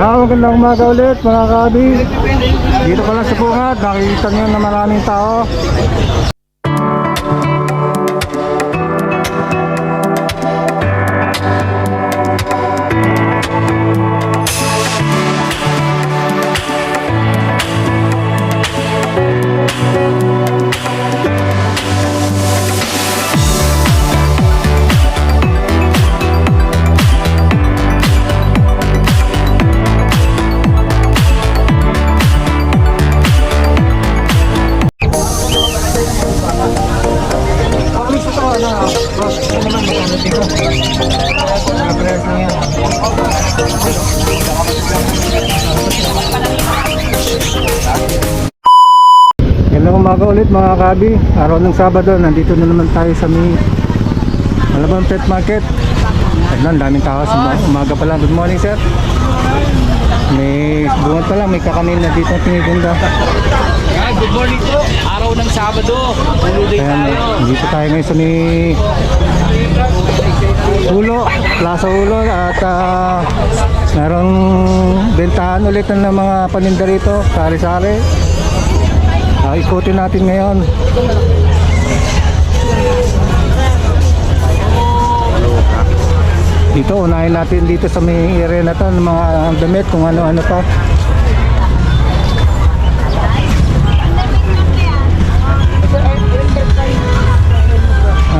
Magandang umaga ulit mga kabi. Dito pala sa bungad, nakikita nyo na maraming tao. Magandang umaga ulit mga kabi. Araw ng Sabado, nandito na naman tayo sa may Malabon Pet Market. Ayun, daming tao sa umaga pa lang. Good morning sir. May bungat pa lang, may kakanin na dito tinigunda. Good morning po. Araw ng Sabado. Huluday tayo. Dito tayo ngayon sa may Ulo, Plaza Ulo at merong bentahan ulit ng mga paninda rito, sari-sari. Ikutin natin ngayon. Dito, unahin natin dito sa may area na to ng mga damit kung ano-ano pa.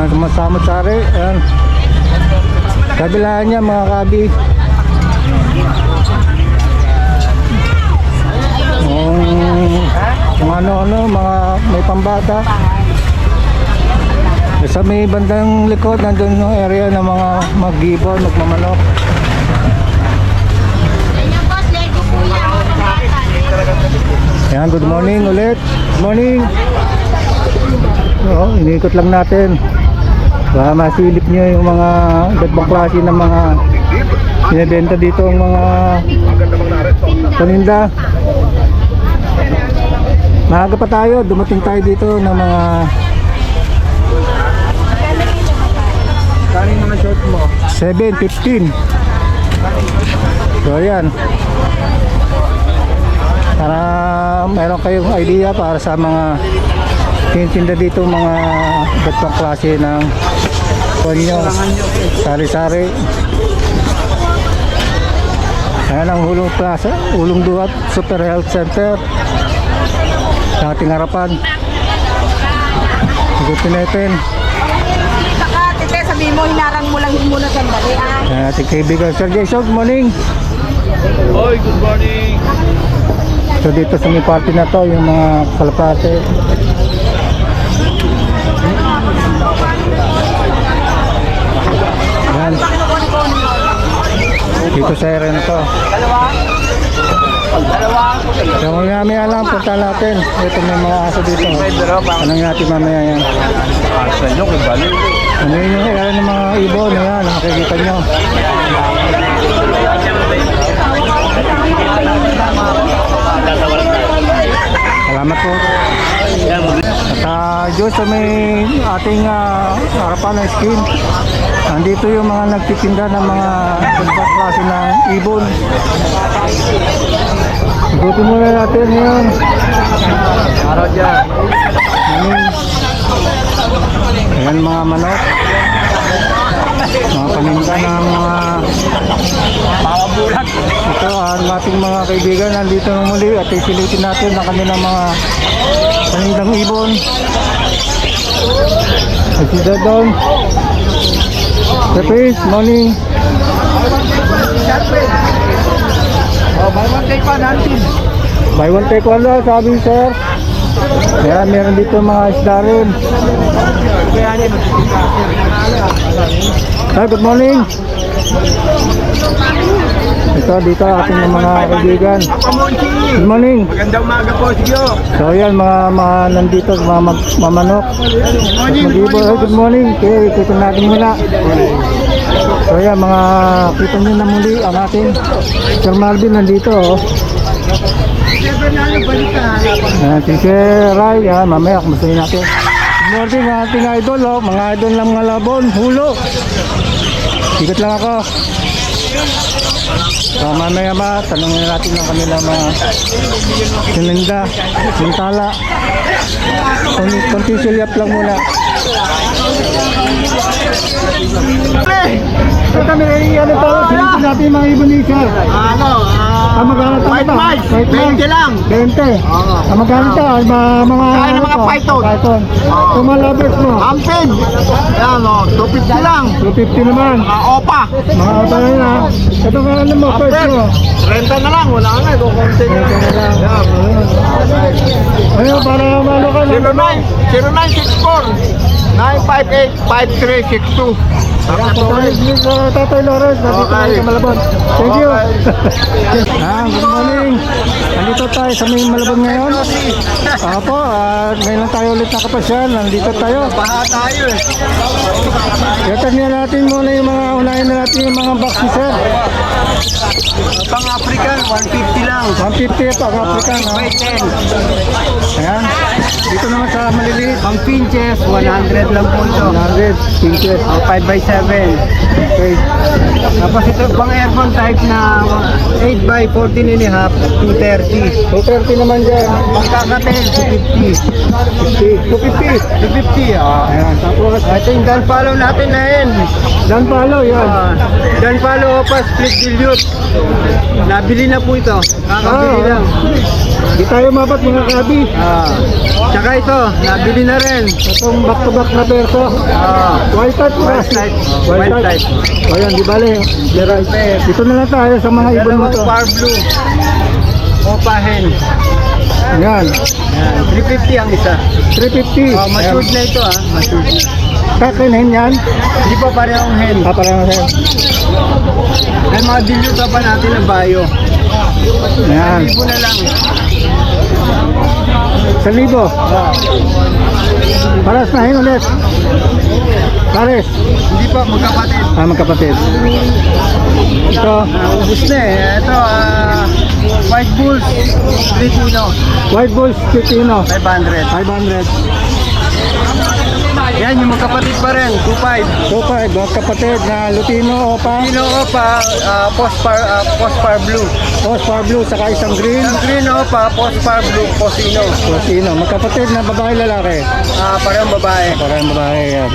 Sumasamot-sari. Ayan. Kabilaan niya mga kabi. Kung ano-ano, mga may pambata. Sa may bandang likod, nandun yung area ng mga mag-gibon, magmamanok. Ayan, good morning ulit. Good morning. So, inikot lang natin. Para masilip nyo yung mga iba't ibang klase ng mga binibenta dito ang mga paninda. Maaga pa tayo, dumating tayo dito ng mga kanin naman short mo 7:15. So yan, para meron kayong idea para sa mga tinitinda dito, mga iba't ibang klase ng konyo, sari-sari. Ayan ang Hulong Plaza, Hulong Duhat Super Health Center sa ating harapan. Igutin natin. Tete, sabi mo, hinarang mo lang muna sandali. Ayan ating kaibigan Sir Jason, good morning. Hoy, good morning. So dito sa may party na to, yung mga kalapate. Ayan. Dito sa area na to. So mamaya lang, punta natin. Ito may mga aso dito. Anong natin mamaya yan? Ano yun yung area ng mga ibon? Ayan, nakikita nyo. Salamat po. At Diyos, sa may ating harapan ng skin, nandito yung mga nagtitinda ng mga ibang klase ng ibon. Ikutin muna natin yun. Araw dyan. Ayan mga manok, mga paninda ng mga bulat. Ito ang ating mga kaibigan, nandito na muli at isilitin natin ang kanilang mga panindang ibon. Sida doon. Repis, morning. Buy one take one, hunting. Buy one take one lang, sabi sir. Kaya meron dito mga isda rin. Hi, good morning. Ito dito ating mga kaibigan. Good morning. Magandang umaga po, sige. So yan mga nandito mga mamanok. Good morning. Okay, ito natin muna. So yan mga kita nyo na muli ang ating Sir Marvin nandito. Si Sir Ray, mamaya kumustahin natin. Good morning ating idol, mga idol ng mga labon, hulo. Ikot lang ako. So mamaya ba, tanongin natin ng kanila mga sininda, sintala. Kunti sulyap lang muna. So kami ano to, silipin natin yung mga ibon dito. Magkano ito? White mice, 20 lang. 20. Magkano ito? Mga Kaya ng mga to? python. Python. Ito mga lovers mo. Ampin. Yan o, 250 lang. 250 naman. Opa. Mga opa na yun ha. Ito nga ano mo, first Ampin. mo. Renta na lang, wala na. Kukunti na lang. Ayun, para malo ka na. 0964 958 5362. Tatay Lawrence, nandito tayo Okay. sa Malabon. Thank you. Okay. Good morning. Nandito tayo sa may Malabon ngayon. Apo, ngayon lang tayo ulit nakapasyal. Nandito tayo. Baha tayo eh. Itatagyan natin muna yung mga, unahin na natin yung mga box ni sir. Pang African, 150 lang. 150 pang African. No? By 10. Ayan. Dito naman sa maliliit. Pang pinches, 100 lang po ito. 100 inches. 5x7. Okay. Tapos ito pang aircon type na 8x14 and a half, 230. 230 naman dyan. Pagkakatel, 250. 50. 250. 250, ah. Ayan. Tapos, Ito yung dan follow natin na yun. Dan Palo, yan. Dan follow pa, split dilute. Nabili na po ito. Kakabili lang. Di tayo mabat mga kabi. Tsaka ito, nabili na rin. Itong back-to-back na perso. White type. White type. White White type. type. O yan, di bale. Dito na lang tayo sa mga ibon mo Dalawang to. far blue. Opa hen. Yan. Yan, 350 ang isa. 350. Matured na ito ah. Matured na. Kakinin yan. Hindi pa parehong hen. Parang yan. May mga dilute pa natin ng bayo. Yan. Libo na lang. 1,000. Paras na hin ulit. Pares. Hindi pa magkapatid. Magkapatid. Ito. Ubus na eh. Ito, White Bulls, Filipino, White Bulls Titino. 500. 500. Yan, yung magkapatid pa rin, 25. 25. Magkapatid na Lutino Opa. Filipino Opa, Postpar Blue. Oscar Blue. Saka isang green. Yung Green Opa, Postpar Blue, Posino. Lutino. Magkapatid na babae lalaki. Parehong babae. Parang babae yan.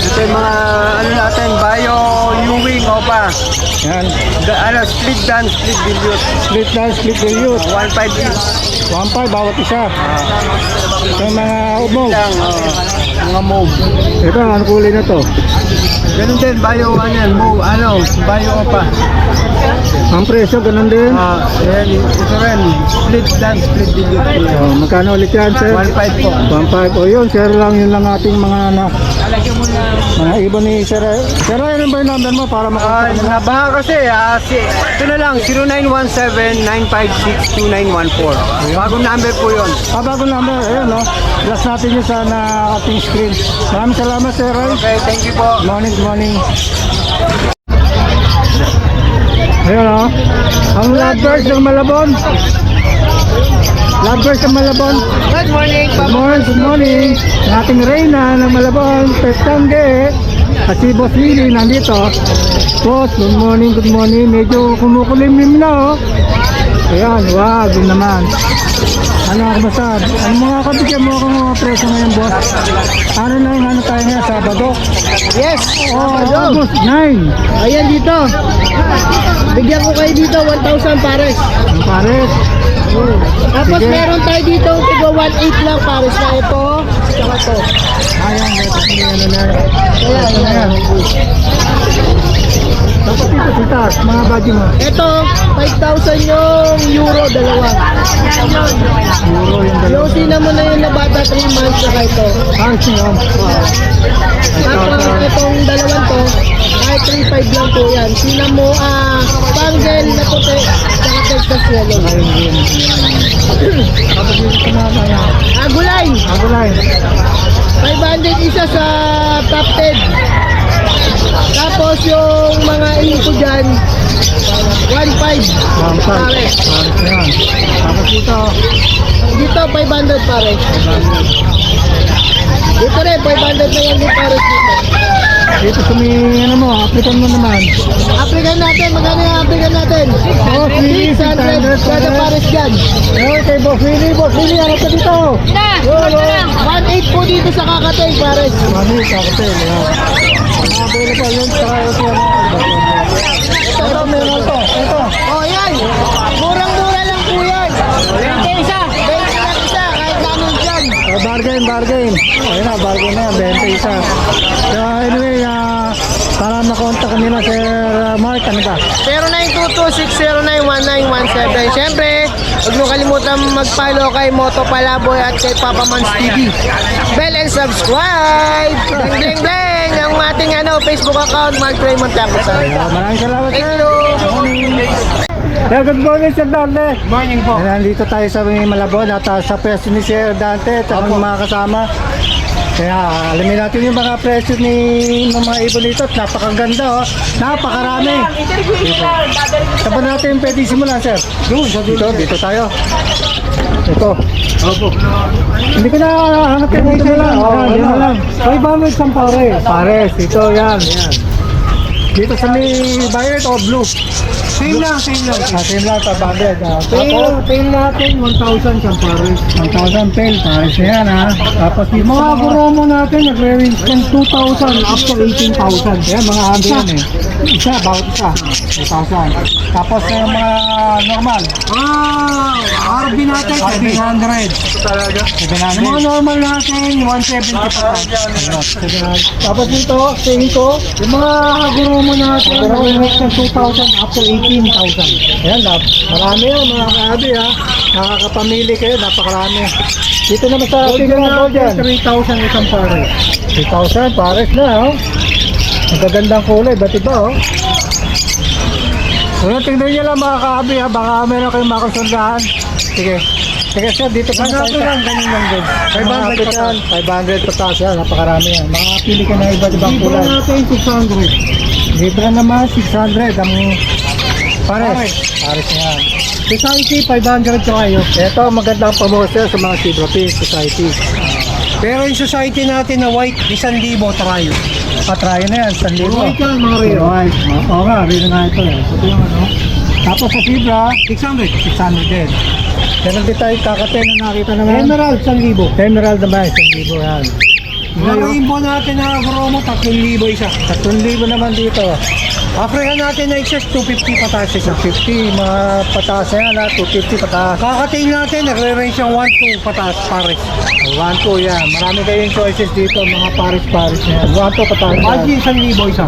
Ito yung mga, ano natin, Bayo Ewing Opa. Yan. Split dan, split dilute. Split dance, split dilute. 1.5 each. 1.5 bawat isa. Ito yung mga ubong. Lang, mga move. Ito, ano kulay na to? Ganun din, Bayo, Bayo Opa. Ang presyo, ganun din. Ayan, ito rin, split dan, split dilute. Magkano ulit yan, sir? 1.5 po. 1.5. O yun, share lang yun lang ating mga mga ibon ni Sir. Sir, ano ba yung number mo para makakontak mo? Nabaha kasi, ito na lang, 0917-956-2914. Bagong number po yun. Bagong number, ayun no. Blast natin yun sa ating screen. Maraming salamat, Sir Roy. Okay, thank you po. Good morning. Ayun o. Ang lovebirds ng Malabon. Lovebirds ng Malabon. Good morning, Good morning. Ang ating Reyna ng Malabon, Pestangge. At si Boss Willie nandito. Boss, good morning. Medyo kumukulimlim na oh. Ayan, wag yun naman. Ano ako basta? Ano mga kabigyan mo akong presyo ngayon, boss? Ano na yung ano tayo ngayon, Sabado? Yes. August 9. Ayan dito. Bigyan ko kayo dito 1,000 pares. Ang pares. Tapos Sige. meron tayo dito tigo 1,800 lang pares na ito. Tsaka to. Ayan, ito yung ano na. Ayan. Tapos dito, sitas, mga badge mo. Ito, 5,000 yung euro, dalawa. Euro yung dalawa. Yung cinnamon na yun na bata 3 months saka ito. Thanks yun. Tapos itong dalawang to, kahit 3,500 lang po yan. Cinnamon, Spangle na puti, saka Texas yellow. Tapos dito na kaya. Agulay, Agulay. 500 isa sa top 10. Tapos yung mga inko dyan, 1.5. 1.5. Pares na yan. Tapos dito, Dito 500 pare. Dito rin 500 na yan din pares dito. dito sa may, ano mo, African mo naman. African natin, magkano yung African natin? Oh, 600 kada pares dyan. Okay, Boss Willie, harap ka dito. 1.8 po dito sa Kakatay pares. Mami, kakapel, yan. Available yun, saka ito yan. Ito, meron to. Ito. Oh yan, murang-mura lang po yan. 20 isa, kahit namin dyan. Bargain. Ayun na, bargain na yan, 20 isa. So, anyway, para makontak nila Sir Mark, ano ba? 0922-609-1917. Siyempre, huwag nyo kalimutan mag-follow kay Moto Palaboy at kay Papa Mans TV. Bell and subscribe! Bling bling bling! Ang ating Facebook account, Mark Raymond Tacosan. Maraming salamat, Thank Sir. you! Yeah, good morning, Sir Dante. Morning po. Nandito tayo sa may Malabon at sa presyo ni Sir Dante at ang mga kasama. Kaya alamin natin yung mga presyo ng mga ibon dito at napakaganda, oh. Napakarami. Saan ba natin pwede simulan, Sir? Dito tayo. Ito. Opo. Hindi ko na hanap yung dito lang. Dito na lang. Ay, ba may isang pares. Ito, yan. Dito sa may violet o blue? Same lang. Same lang, pabagad. Pail natin, 1,000 siyang pares. 1,000 pail, pares na yan, ha. Tapos yung mga gromo natin, nagre-range ng 2,000 up to 18,000. Yan, mga hando yan, eh. Isa, bawat isa. 2,000. Tapos yung mga normal. RB natin, 700. Talaga? 700. Mga normal natin, 170 pa. Tapos dito, 5. Yung mga gromo natin, nagre-range ng 2,000 up to 18,000. Ayan, marami yan mga kaabi, ha. Nakakapamili kayo, napakarami. Dito naman sa tingnan na dyan. 3,000 isang pares. 3,000 pares na, oh. Ang gagandang kulay, ba't iba, oh. So, tingnan nyo lang mga kaabi, ha. Baka meron kayong makasundahan. Sige. Sige, sir, dito ka na tayo. Ganyan lang din. 500 pataas yan, napakarami yan. Makapili ka na iba't ibang kulay. Libre natin 600. Libre naman 600 ang pares. Pares na yan. Society 500 ka kayo. Ito magandang promotion sa mga Sibrapin Society. Pero yung society natin na white, 1,000 tayo. Patrayo na yan, 1,000. White yan, mga Rio. White. Oo nga, rin na ito eh. Ito yung ano. Tapos sa Sibra, 600 din. Meron din tayo kakate na nakita naman. Emerald, 1,000. Emerald naman, 1,000 yan. Yung rainbow natin na promo, 3,000 isa. 3,000 naman dito. African natin na excess, 250 pataas isa. 250, mga pataas na yan ha, 250 pataas. Kakatail natin, nagre-range yung 1-2 pataas, pares. 1-2 yan. Marami kayong choices dito, mga pares-pares na yan. 1-2 pataas yan. Budget, 1,000 isa.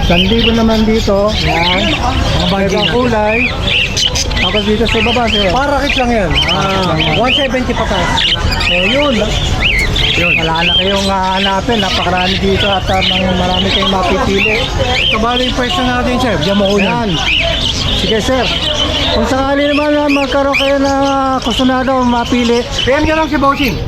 1,000 naman dito. Yan. Mga bagay kulay. Tapos dito sa baba, sir. Parakit lang yan. 170 pataas. So yun. Wala na kayong hanapin. Napakarami dito at marami kayong mapipili. Ito ba yung pwesto natin, sir? Diyan mo Yan. Sige, sir. Kung sakali naman na magkaroon kayo na kusunado mapili, PM nyo lang si Bossing.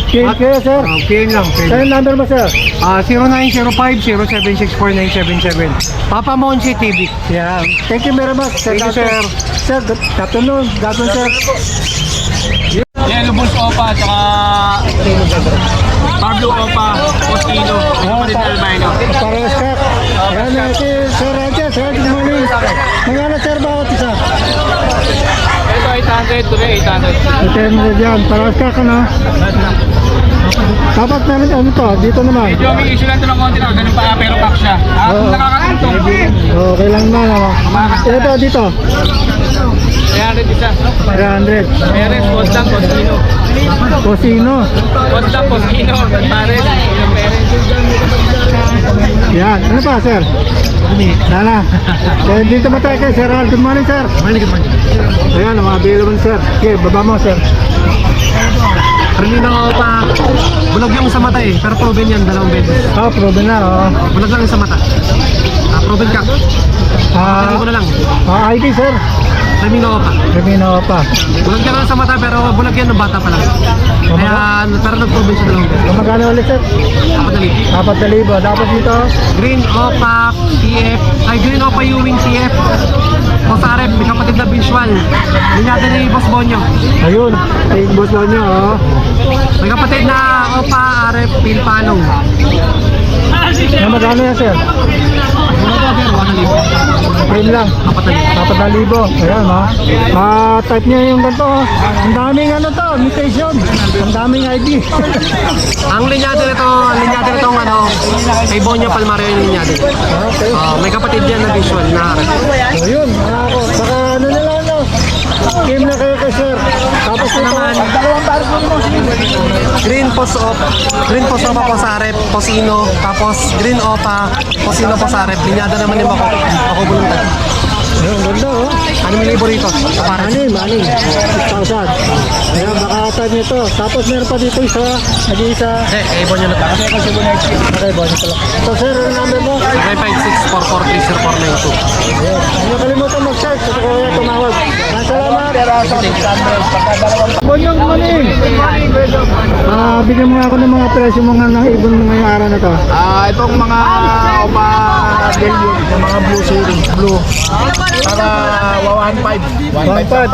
PM kayo, sir. PM lang. Saan yung number mo, sir? 0905-0764977. Papa Monsi TV. Yeah. Thank you very much, sir. Thank you, sir. Sir, good afternoon. Good afternoon, sir. Yan, Lubos Opa, tsaka Pablo Opa, Postino, kapatid ng Albino. Para sir. Ayan na si Sir Roger. Sir, good morning. Magkano, sir, bawat isa? Ito 800, tuloy 800. Ito mo dyan. Para sir ka na. Dapat meron ano to, dito naman. Medyo may issue lang ito ng konti na, ganun pa, pero pack siya. Oo. Nakakantong. Okay lang na. Ito, dito. 300 isa. 300. Peres, Postang, Postino. Cosino. Postang, Postino, Pares, Peres. Yan. Ano pa, sir? Nana. Dito ba tayo kay Sir Al? Good morning, sir. Good morning. Ayan, ang mga available, sir. Okay, baba mo, sir. Hindi na ako pa. Bulag yung sa mata eh. Pero proven yan, 2 beses. Oh, proven na, oh. Bulag lang yung sa mata. Proven ka. Sabi ko na lang. ID, sir. Remino pa. Remino pa. Bulag yan lang sa mata pero bulag yan ng bata pa lang. Kaya pero nag-proven siya 2 beses. Magkano ulit, sir? 4,000. 4,000. Dapat dito? Green Opa TF. Ay, Green Opa Ewing TF. Boss Arep, may kapatid na visual. Hindi natin ni Boss Bonyo. Ayun, ay boss daw niyo, oh. May kapatid na Opa Arep Pilpanong. Na magkano yan, sir? Frame lang. 4,000. Ayan, ha. Type niya yung ganito, oh. Ang daming ano to, mutation. Ang daming ID. Ang linyado nito ano, kay Bonyo Palmario yung linyado. Okay. May kapatid yan na visual na Arep. Ayun, mga ako. Saka ano na lang, no? Game na kayo kay sir. Tapos ito, naman, Green Post Opa po sa Arep, Posino, tapos Green Opa, Posino po sa Arep. Linyado naman yung ako buluntad. ayun, ganda, oh. Ano may libo rito? Para Anim. 6,000. Ayan, baka type nito. Tapos meron pa dito isa, nag-iisa. kay Bonyo na pa. Okay, bonus pala. So sir, yung number mo? 956-443-0492. Ayun. Hindi kalimutan mag-search. Kasi ko yan tumawag. Salamat. Bonyong morning. Bigyan mo nga ako ng mga presyo mga ng ibon mo ngayong araw na to. Itong mga Opa Delio, yung mga blue series, blue. Para 1.5. 1.5.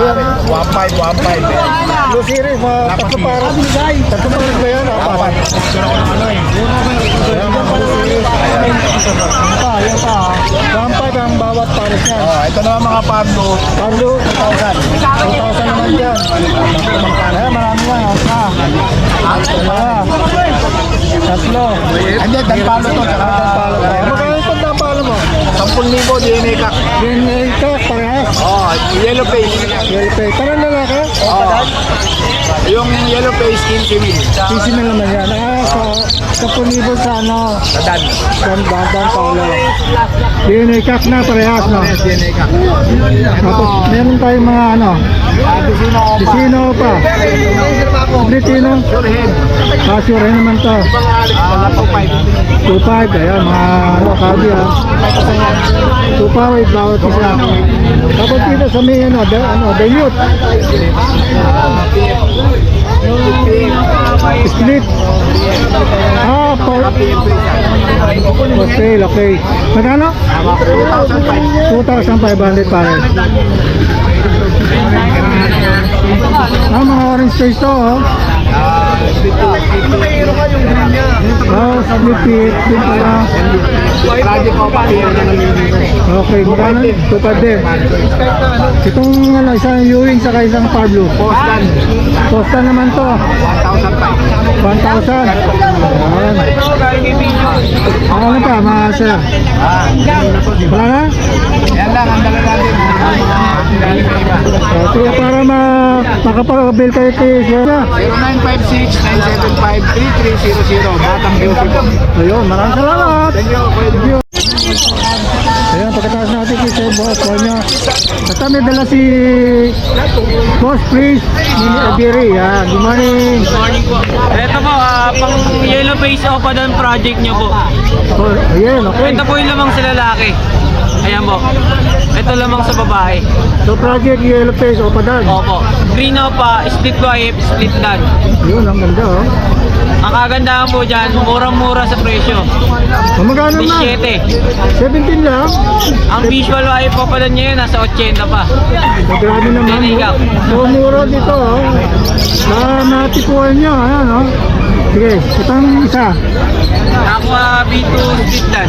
Blue series, mga tatlo para. Tatlo para ba yan? Apat. Ayan, mga blue series. Ayan pa. 1.5 ang bawat pares niya. Ito naman mga Pablo, Pablo, 2,000. 2,000 naman dyan. Ayan, marami yan. Tatlo. Hindi, Danpalo to. Palo pa. Magkano itong palo mo? 10,000 DNA ka. Yan ito, parehas. Yellow face. Welpay. Parang lalaki? Yung yellow face, 15,000. Sisi na naman yan. Sa pulibo sa ano, Dadan. Dandan Paulo. DNA kak na parehas, no? DNA ka. Tapos meron tayong mga ano, Sino pa? Britino. Sure naman to. 2.5. Ayan, mga ano, kabi ha. 2.5 bawat isa. Tapos dito sa may ano, Dayut. Split. For sale, okay. Magkano? 2,500 pare. Mga orange face to, oh. Split pit, din pala. Okay, magkano? 2.5 din. Itong ano, isang Ewing saka isang Pablo. Postan naman to. 1,000. Ayan. Ano pa, mga sir? Wala na? Yan lang, ang dala natin. Kaya para makapag-bill kayo kay sir. 0956-975-3300. Batang Beauty po. Ayun, maraming salamat. Thank you. Ayan, pagkatapos natin kay Sir Boss, niya. At may dala si Boss Priest, Mini Adiri. Good morning. Morning po. Ito po, pang yellow face opa doon project nyo po. Oh, ayan, okay. Ito po yung lamang sa lalaki. Ayan po. Ito lamang sa babae. So project Yellow Face, Opadan. Opo. Green opa, split wife, split dan. Yun, ang ganda, oh. Ang kagandahan po dyan, murang-mura sa presyo. Magkano na? 17. 17 lang. Ang visual wife po pala niya yun, nasa 80 pa. So, grabe naman. Tinigaw. So, mura dito, oh. Natipuan nyo, ayan, oh. Sige, itang isa. Aqua B2 split dan.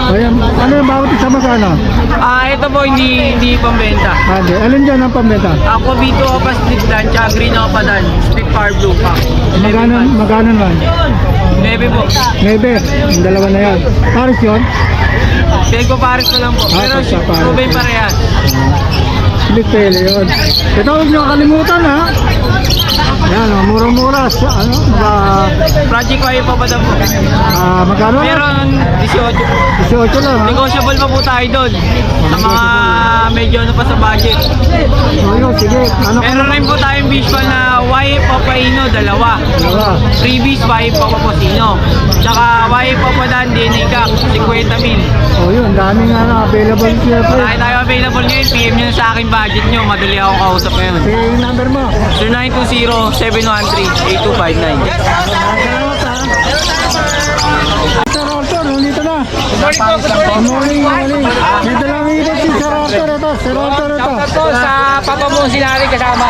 Ayan, ano yung bawat isa magkano? Ito po hindi pambenta. Hindi, alin dyan ang pambenta? Aqua B2 opa split dan, tsaka green opa dan, split far blue pa. Magkano naman? 9 po. 9, yung dalawa na yan. Paris yun? Pego Paris na lang po. Pero sa Paris. Rubén parehas. Split tail yun. Ito huwag nyo kalimutan, ha? Yan, oh, mura-mura. Ano? Project Wire pa ba daw po? Magkano? Meron 18. 18 lang, ha? Negotiable pa po tayo doon. Sa mga medyo ano pa sa budget. Ayun, sige. Ano ka Meron rin po tayong visual na Wire Papaino, dalawa. Dalawa. Freebies Wire Papapasino. Tsaka Wire Papadan DNA Cup, 50,000. Oh, yun. Daming available siya. Tayo tayo available ngayon. PM nyo sa akin budget nyo. Madali akong kausap ngayon. Sige, yung number mo. 0920-713-8259. Salamat, ha? Sir Arthur, nandito na. Good morning po, good morning. Good morning. May dalang ikot Sir Walter ito. Shoutout po sa papa mo sinari kasama.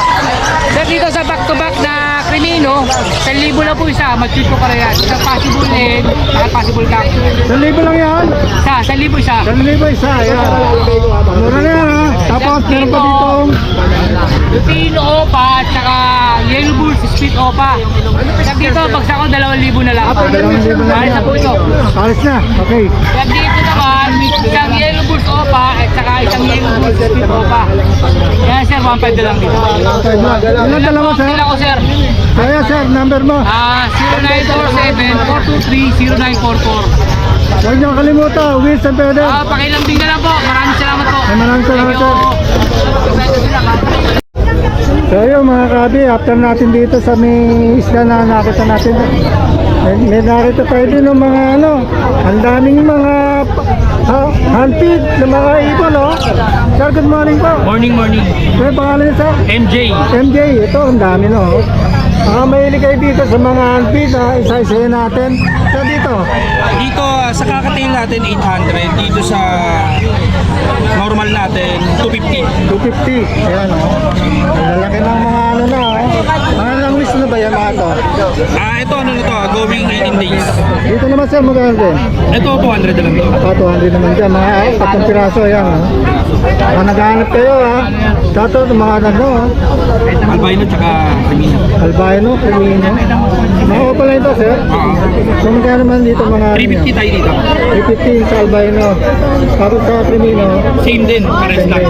Sir, dito sa back-to-back na Crimino, 1,000 lang po isa, mag-tweet po ka yan. Isang possible lead, saka possible cock. 1,000 lang yan. 1,000 isa. 1,000 isa. Ayan. Mura na yan ha. Tapos meron pa dito. Lupino Opa, tsaka Yellow Bulls, Split Opa. Sir, dito, bagsak ko 2,000 na lang. 2,000 na Alis yan. na po ito. Alis na. Okay. Sir, dito naman, isang Yellow Bulls Opa, at saka isang Yellow Bulls Split Opa. Yan sir, 1,500 na lang dito. Ilan dalawa sir? Ilan ko sir? Kaya sir, number mo. 0947-423-0944. Huwag niyo kalimutan. Wills and Pedro. Pakilambing na lang po. Maraming salamat po. Maraming salamat, Thank you. So yun mga kabi, after natin dito sa may isla na nakita natin, may nakita tayo din ng mga ano, ang daming mga handpid na mga ibon, no? Sir, good morning po. Morning. Ano yung pangalan niyo, sir? MJ. MJ, ito ang dami, no? Mahilig kayo dito sa mga handpid, isa-isayin natin. So dito, Dito sa kakatail natin 800, dito sa normal natin 250. 250. Ayan, no? Ang lalaki ng mga ano na, oh. Mga langwis na ba yan mga to? Ito ano na to, going 18 days. Dito naman sir, magkano din? Ito 200 na lang ito. 200 naman dyan, mga 3 piraso yan. Naghahanap kayo ha. Dato mga ano, Albino tsaka Camino. albino, camino. Mga pala ito sir. So magkano naman dito mga 350 tayo dito. 350 sa albino. Tapos sa camino. Same din, pares lang.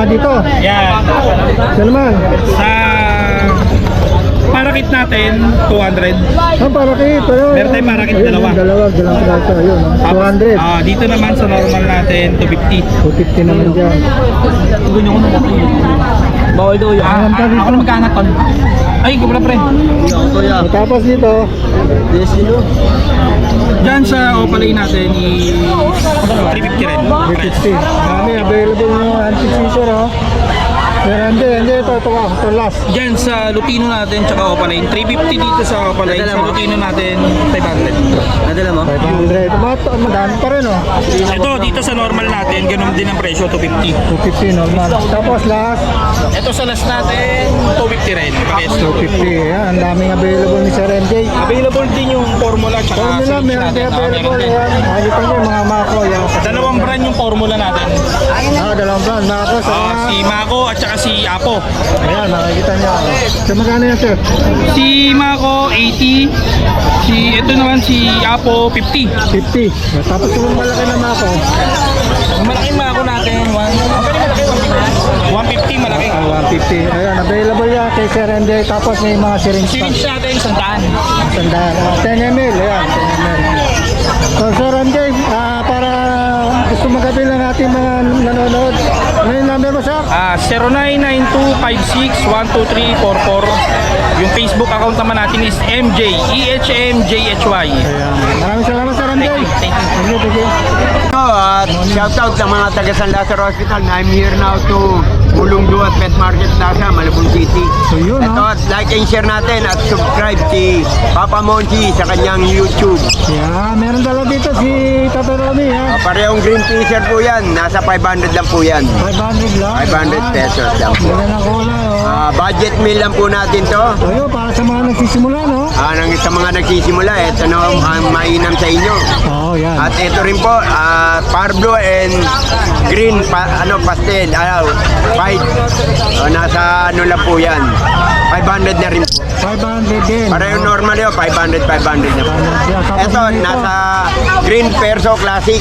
Dito. Yan. Ito naman. Sa parakit natin 200. Para kayo ito yun. Meron tayong parakit, Ayun, dalawa. Dalang piraso. Ayun. Tapos, 200. dito naman sa normal natin 250. 250 naman dyan. Bawal daw yun. Ako na magkaanak kon. Ay, kubla pre. So, tapos dito. Diyan sa opalay natin 350 rin. 350. Marami available ng anti-seizure ha. Pero hindi ito last. Diyan sa Lutino natin tsaka Opaline, 350 dito sa Opaline, sa Lutino natin 500. Nadala mo? 500. Madami pa rin oh. Ito dito sa normal natin, ganun din ang presyo, 250. 250 normal. Tapos last, Ito sa last natin, 250 rin. Pares. 250. Ayan, ang daming available ni Sir MJ. Available din yung formula tsaka Formula, series meron din natin. available. Ayan, makikita nyo yung mga mako. Ayan. Dalawang brand yung formula natin. Dalawang brand. Mako sa mga... Si Mako at saka si Apo. Ayan, makikita nyo. So magkano yan sir? Si Mako 80, ito naman si Apo 50. 50. Tapos yung malaki na mako. Ang malaking Mako natin, 150 malaki. 150. Ayan, available yan kay Sir MJ. Tapos may mga syringe pa. Syringe natin, 100. Sandaan. 10 ml. Ayan, 10 ml. So Sir MJ, para gusto magabil ng ating mga nanonood, ano yung number mo sir? 099256-12344. Yung Facebook account naman natin is MJ, EHMJHY. Ayan. Maraming salamat Sir MJ. Thank you. Thank you. At shout out sa mga taga San Lazaro Hospital. I'm here now to Mulungdu at Pet Market Plaza, Malabon City. So yun Ito ha. at like and share natin at subscribe si Papa Monchi sa kanyang YouTube. Yeah, meron dala dito si Tata Romy ha. Parehong green t-shirt po yan. Nasa 500 lang po yan. 500 lang. 500 pesos lang po. Ganda ng kulay oh. Budget meal lang po natin to. So yun, para sa mga nagsisimula no? Sa mga nagsisimula, ito na ang mainam sa inyo. Oo, yan. At ito rin po, Parblo and green pastel, white. Nasa ano lang po yan. 500 na rin po. 500 din. Para yung normal yun, 500 na po. Yeah, tapos Ito, dito, nasa Green Perso Classic.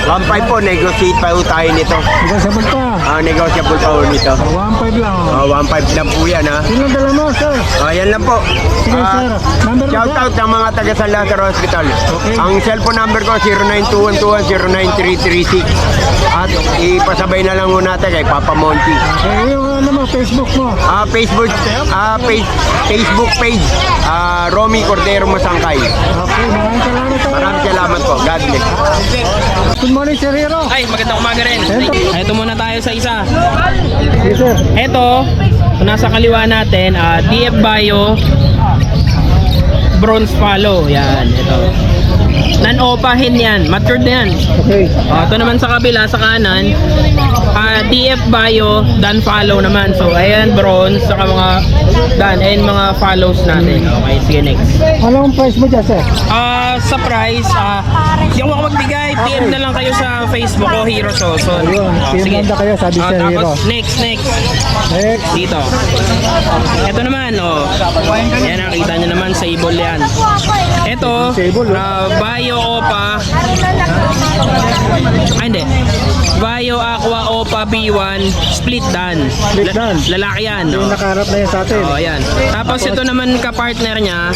1.5 po, negotiate pa po tayo nito. negotiable pa. Negotiable pa po nito. 1.5 lang oh. 1.5 lang po yan ha. Sino dala mo sir? Yan lang po. Sige sir. Number mo Shout sir? out sa mga taga San Lazaro Hospital. Okay. Ang cellphone number ko 0921210936. At ipasabay na lang muna natin kay Papa Monty. Okay, yung ano mo, Facebook mo. Facebook page Romy Cordero Masangkay. Okay, maraming salamat sir. Maraming salamat po. God bless. Good morning Sir Hero. Ay, magandang umaga rin. Ito. Ito muna tayo sa isa. Yes sir. Ito, kung nasa kaliwa natin, DF Bio Bronze Follow. Yan, ito. Non-opa hen yan. Matured na yan. Okay. Ito naman sa kabila, sa kanan, DF Bio, Dan follow naman. So, ayan, bronze, saka mga Dan, ayan mga follows natin. Okay, sige, next. Anong price mo dyan, sir? Sa price, hindi ako magbigay. PM na lang kayo sa Facebook ko, Hero Soson. Ayun, PM lang na kayo, sabi Sir Hero. Tapos, next. Next. Dito. Ito naman, yan, nakita nyo naman, sable yan. Ito, Sable, Bio Opa. Hindi. Bio Aqua Opa B1 Split Dan. Split Dan. Lalaki yan. Yung nakaharap na yan sa atin. Ayan. Tapos ito naman ka-partner niya.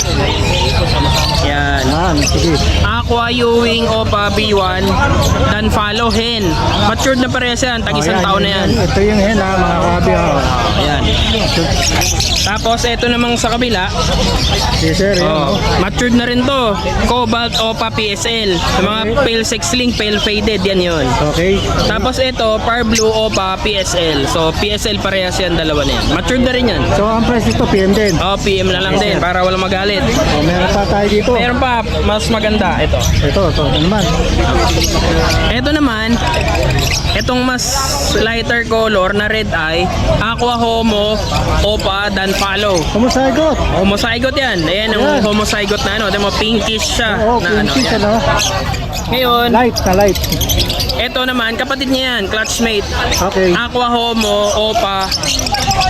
Yan. Yan, sige. Aqua Ewing Opa B1 Dan follow hen. Matured na parehas yan. Tag-isang taon na yan. Ito yung hen ha, mga kabi ha. Ayan. Tapos ito namang sa kabila. Sige sir, yan. Matured na rin to. Cobalt Opa PSL. Yung mga pale sex link, pale faded. Yan yun. Okay. Tapos ito, Par Blue Opa PSL. So PSL parehas yan, dalawa na yan. Matured na rin yan. So ang price nito, PM din. PM na lang din para walang magalit. So, meron pa tayo dito. Meron pa, mas maganda. Ito. Ito naman. Ito naman, itong mas lighter color na red eye, Aqua Homo Opa Dan follow. Kumusagot. Homozygote yan. Ayan ang Ayan. homozygote na ano. Demo pinkish siya. Oo, na pinkish yan. ano. Ngayon, Light na light. ito naman, kapatid niya yan, clutchmate. Okay. Aqua Homo, Opa,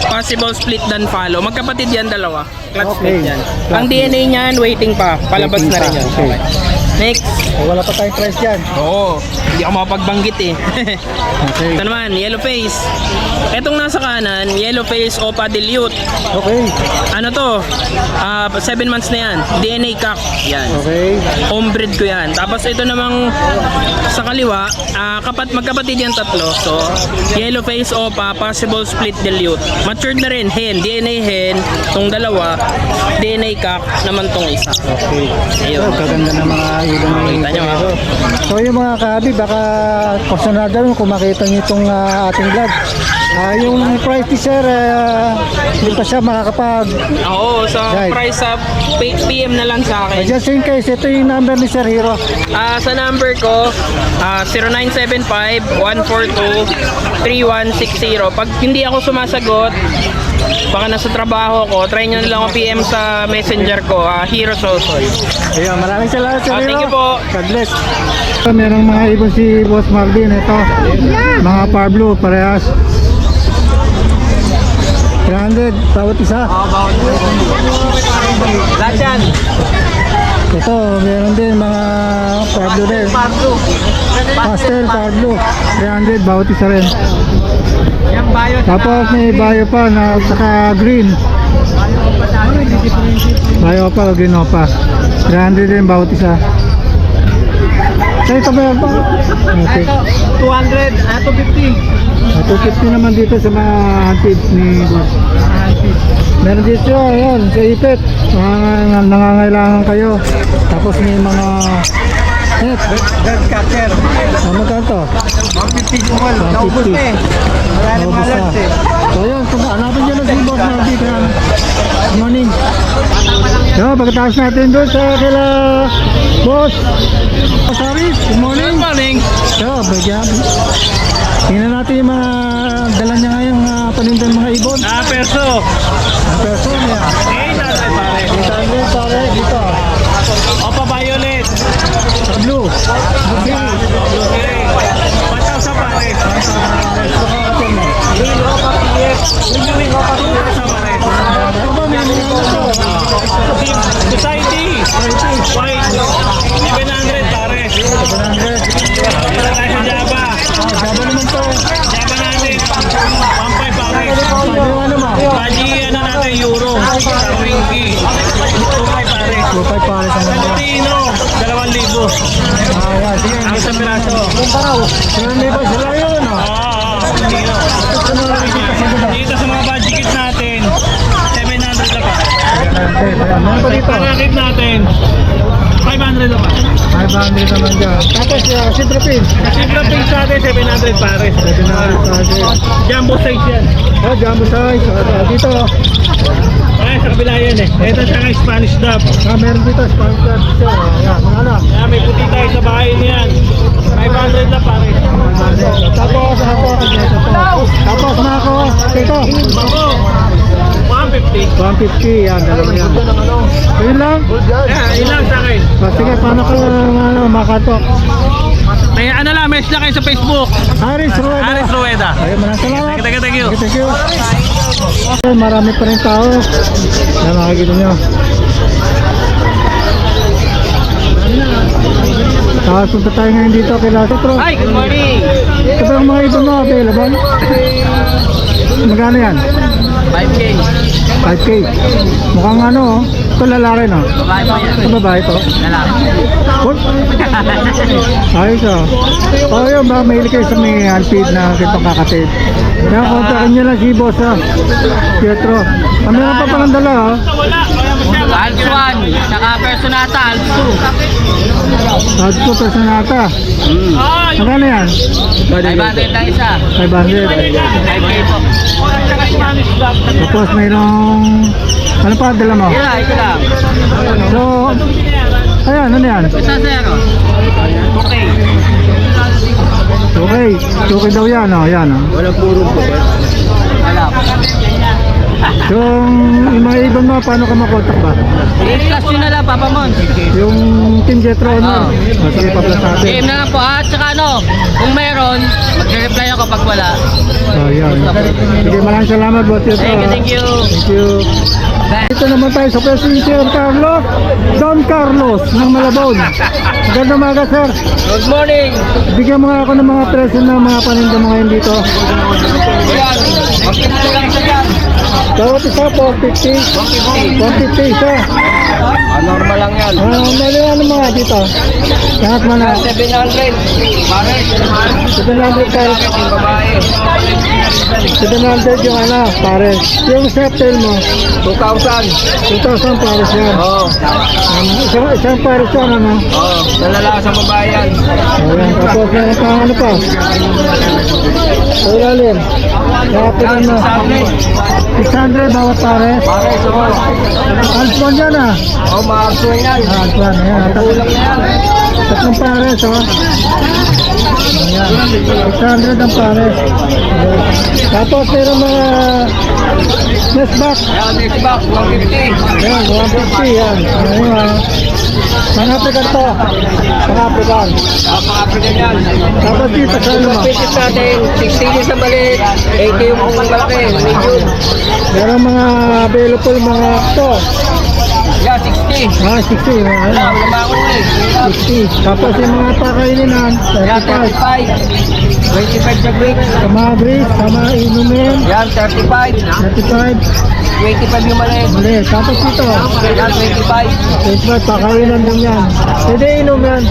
possible split dan follow. Magkapatid yan dalawa. Clutchmate Okay. yan. Ang DNA niyan, waiting pa. Palabas Waiting na rin pa. yan. Okay. Next. Wala pa tayong price dyan. Oo. Hindi ako makapagbanggit eh. Okay. Ito naman, yellow face. Etong nasa kanan, yellow face Opa Dilute. Okay. Ano to? 7 months na yan. DNA cock. Yan. Okay. Homebreed ko yan. Tapos ito namang sa kaliwa, magkapatid yan tatlo. So, yellow face Opa, possible split dilute. Matured na rin, hen. DNA hen. Tong dalawa, DNA cock naman tong isa. Okay. Ayun. So, kaganda ng mga ilong ng Makita nyo, Hero. So yung mga kabi, baka personada rin kung makita nyo itong ating vlog. Yung price ni sir, hindi pa siya makakapag... Oo, sa Right. price sa PM na lang sa akin. Just in case, ito yung number ni Sir Hero. Sa number ko, 0975-142-3160. Pag hindi ako sumasagot, baka nasa trabaho ko, try nyo na lang ako PM sa messenger ko, Hero Sosoy. Ayun, maraming salamat Sir Hero. Thank you po. God bless. Merong mga ibon si Boss Marvin. Ito, mga Par Blue, parehas. 300, bawat isa. Lahat yan. Ito, meron din mga Par Blue din. Pastel, Par Blue. 300, bawat isa rin. Yung bio Tapos may bio pa na saka green. Bio pa, green pa. 300 din bawat isa. So ito ba yan pa? Okay. 200, 250. 250 naman dito sa mga hunted ni Boss. Meron dito, ayan, sa ipit. Nangangailangan kayo. Tapos may mga net. Bird catcher. Magkano to? 150 small. Naubos na eh. Wala na Naubos na. malert eh. So yun, hanapin nyo na si Boss Marvin. Good morning. So, pagkatapos natin doon sa kila Boss Saris, good morning. Good morning. So, bagyan. Tingnan natin yung mga dala niya ngayong panindan mga ibon. Perso. Peso niya. 800 pare. 800 pare dito. Opa Violet. Sa blue. Okay. Okay. 1,000 pare. Green Opa PF. Renewing Opa PF. 1,000 pare. Ano ba may mga ano to? Society. White. 700 pare. 700. Dito tayo sa Java. Sabi naman to. Java natin. 1,500 pare. Sabi yung ano mo? Baji ano natin Euro. Sa Winky. 2,500 pare. 2.5 pare sa mga. Latino. 2,000. Ayan, sige. Ang sa piraso. Pero may ba sila yun? Latino. Dito sa mga budget natin. 700 lang pare. Meron pa dito. Parakit natin. 500 naman. 500 naman dyan. Tapos, Siyempre Pin. Siyempre pink sa atin, 700 pares. 700 pares. Jumbo size yan. Oh, jumbo size. Dito, Ay, sa kabila yan eh. Ito sa Spanish dub. meron dito, Spanish Dub. Ayan, mga lang. Kaya may puti tayo sa bahay niyan. 500 na pare. Tapos, tapos mga ko, ito, Ako, 150. 150, yan, dalawa yan. Yun lang? Yun lang sa akin. Sige, paano ko makatok? May ano lang, message lang kayo sa Facebook. Aris Rueda. Aris Rueda. Ayun, maraming salamat. Thank you. Thank you. Ayun, marami pa rin tao. Yan, makikita nyo. Tapos punta tayo ngayon dito kay Lasotro. Hi, good morning. Ito ba yung mga ibon mo available? Magkano yan? 5K. 5K. Mukhang ano, oh. Ito lalaki, no? Babae po yan. Ito babae to. Lalaki. What? Ayos, oh. Oh, yun ba? Mahilig kayo sa may handfeed na kitong kakatid. Kaya kontakin nyo lang si Boss, ah. Pietro. Ano na pa palang dala, oh? Alps 1, saka Personata, Alps 2. Sabi ko, personata. Magkano yan? 500 lang isa. 500. 5K po. Tapos mayroong... Ano pa dala mo? Ito lang. So, ayan, ano yan? Isa zero. Okay. Okay, okay daw yan, oh, yan, oh. Wala. Yung mga ibon mo, paano ka makontak ba? I-plus yun na lang, Papa Mon. Yung Team Jetro, no? Sige, pa-plus natin. Game na lang po. At saka ano, kung meron, mag-reply ako pag wala. Oh, yan. Sige, maraming salamat, Boss Jetro. Thank you. Thank you. Dito naman tayo sa President Sir Carlos, Don Carlos ng Malabon. Magandang umaga, sir. Good morning. Bigyan mo nga ako ng mga presyo ng mga paninda mo ngayon dito. Ayan. Mag-reply lang sa dyan. Bawat isa, 450. 150 isa. Normal lang yan. Mali ano mga dito? Lahat mo na. 700. Pare. 700 tayo. Yung babae. 700 yung ano, pares. Yung septel mo, 2,000. 2,000 pares yan. Oo. Isang pares yan, ano? Oo. Lalala sa babae yan. Ayan, tapos meron pa ano pa? Sa ilalim. Kaya na. 600 bawat pares. Pare, so. Alpon yan ah. Oo, maaksuan yan. Alpon, ayan. Kulang na yan. Tatlong pares, oh. Ayan. 600 ang pares. Ayan. Tapos meron mga nest box. Ayan, next box, 150. Ayan, 150 yan. Ayan, ah. Pang-African to. Pang-African. Pang-African yan. Tapos dito sa ano mo? Pieces natin, 60 yung sa maliit, 80 yung malaki, medium. Meron mga available mga to. Yeah, 60. 60. Wala, Ayan. wala ba ako eh. 60. Tapos yung mga pakaininan, Yan, 35. 35. 25 sa break. Sa mga grease, sa mga inumin, Yan, 35. 35. 25 yung maliit. Mali. Tapos ito, Yan, 25. 25. Pakainan din yan. Pwede inom yan.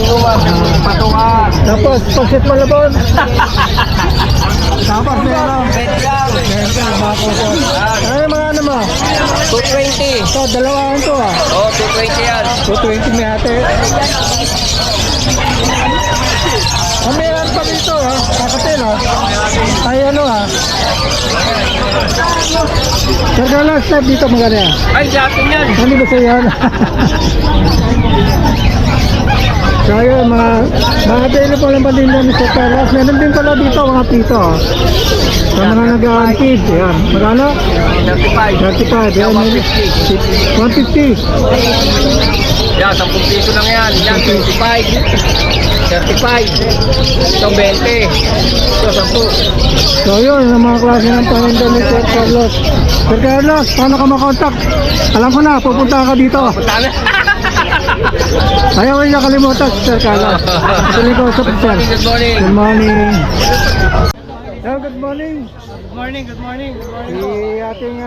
Inuman, patungan. Tapos, pagsit malabon. Tapos meron. Pwede lang. Ay, mga ano mo? 220. Ito, dalawahan to ah. Oh, 220 yan. 220 may ate. Meron pa dito ha. Kakatil ha. Ay ano ha. Sargalas step dito maganda yan. Ay, dati yan. Ano ba sa yan? So yun, mga available ang paninda ni Sir Carlos. Meron din pala dito mga pito ha. Sa mga nag-aantid. Ayan. Magkano? 35. 35. Ayan. 150. Yan, 10 piso lang yan. Yan, 25. 35. Ito, 20. Ito, 10. So yun, ang mga klase ng paninda ni Sir Carlos. Sir Carlos, paano ka makontak? Alam ko na, pupunta ka dito. Tama. Ayaw niya kalimutan si Sir Carlos. Tuloy ko sa Sir. Good morning. Good morning. good morning. Good morning, good morning, good morning. Si ating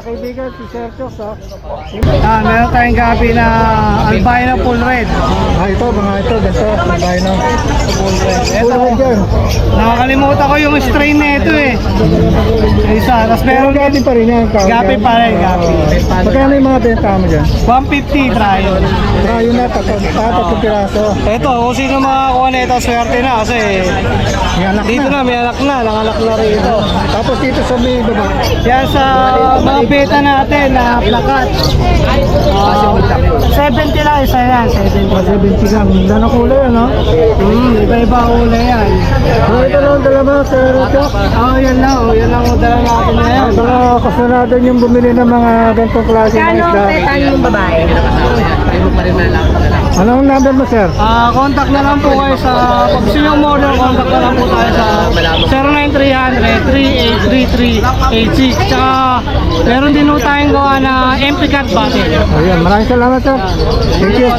kaibigan, si Sir Chos, ha? Meron tayong gabi na albino full red. Ito, mga ito, ganito, albino. Full red yan. Nakakalimutan ko yung strain na ito eh. Isa, tapos Pero meron gabi pa rin yan. gabi pa rin, gabi. Magkano yung mga benta mo dyan? 150 trial. Rayo na, tatatong piraso. Ito, kung sino makakuha na ito, swerte na kasi May anak dito na. na, may anak na, nanganak na rin ito. Tapos dito sa may baba. Yan sa mga beta natin na plakat. 70 lang isa yan, 70. 70 lang. Ganda na kulay, ano? Iba-iba ang kulay yan. So, ito lang dala mo, Sir Chos. Yan lang ang dala natin na yan. Baka kasunado yung bumili ng mga ganitong klase ng isda. yung babae? Anong number mo, sir? Contact na lang po kayo sa pag gusto nyo order, contact na lang po tayo sa 09300-383386. Tsaka meron din po tayong gawa na MP card button. Ayan, maraming salamat, sir. Thank you.